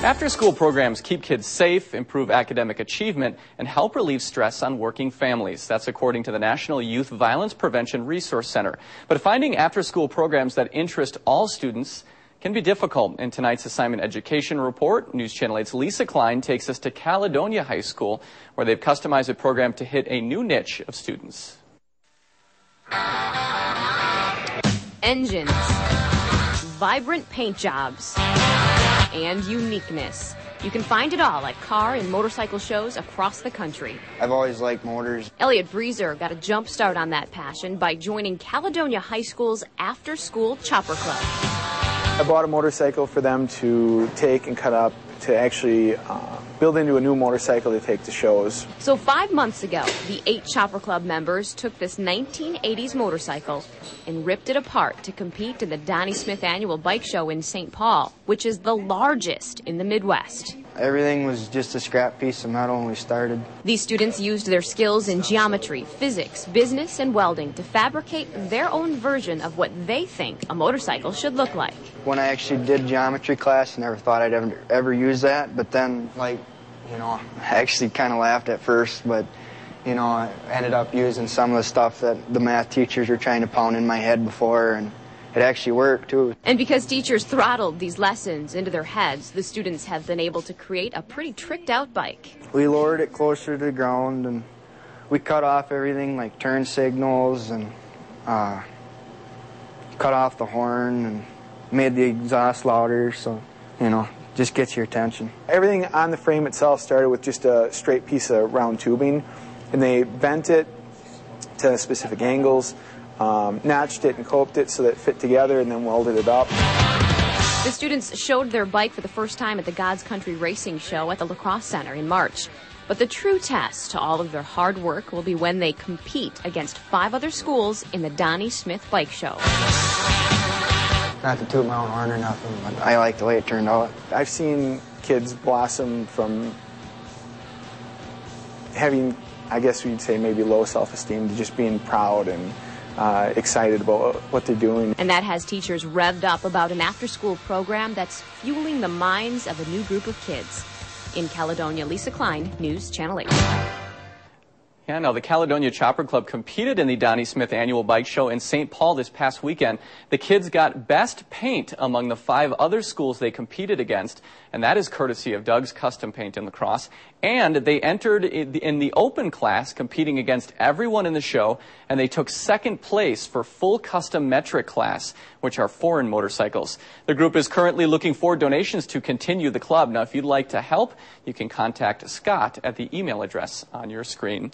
After-school programs keep kids safe, improve academic achievement, and help relieve stress on working families. That's according to the National Youth Violence Prevention Resource Center. But finding after-school programs that interest all students can be difficult. In tonight's assignment education report, News Channel 8's Lisa Klein takes us to Caledonia High School, where they've customized a program to hit a new niche of students. Engines, vibrant paint jobs, and uniqueness. You can find it all at car and motorcycle shows across the country. I've always liked motors. Elliot Breezer got a jump start on that passion by joining Caledonia High School's after-school chopper club. I bought a motorcycle for them to take and cut up to actually build into a new motorcycle to take to shows. So 5 months ago, the 8 Chopper Club members took this 1980s motorcycle and ripped it apart to compete in the Donnie Smith Annual Bike Show in St. Paul, which is the largest in the Midwest. Everything was just a scrap piece of metal when we started. These students used their skills in geometry, physics, business, and welding to fabricate their own version of what they think a motorcycle should look like. When I actually did geometry class, I never thought I'd ever use that, but then, I actually kind of laughed at first, but, I ended up using some of the stuff that the math teachers were trying to pound in my head before, and it actually worked, too. And because teachers throttled these lessons into their heads, the students have been able to create a pretty tricked-out bike. We lowered it closer to the ground, and we cut off everything like turn signals and cut off the horn and made the exhaust louder, so, just gets your attention. Everything on the frame itself started with just a straight piece of round tubing, and they bent it to specific angles, notched it and coped it so that it fit together, and then welded it up. The students showed their bike for the first time at the God's Country Racing Show at the Lacrosse Center in March. But the true test to all of their hard work will be when they compete against 5 other schools in the Donnie Smith Bike Show. Not to toot my own horn or nothing, but I like the way it turned out. I've seen kids blossom from having, I guess we'd say, maybe low self-esteem to just being proud and excited about what they're doing. And that has teachers revved up about an after-school program that's fueling the minds of a new group of kids. In Caledonia, Lisa Klein, News Channel 8. Yeah, now the Caledonia Chopper Club competed in the Donnie Smith Annual Bike Show in St. Paul this past weekend. The kids got best paint among the 5 other schools they competed against, and that is courtesy of Doug's Custom Paint in Lacrosse. And they entered in the open class, competing against everyone in the show, and they took 2nd place for full custom metric class, which are foreign motorcycles. The group is currently looking for donations to continue the club. Now, if you'd like to help, you can contact Scott at the email address on your screen.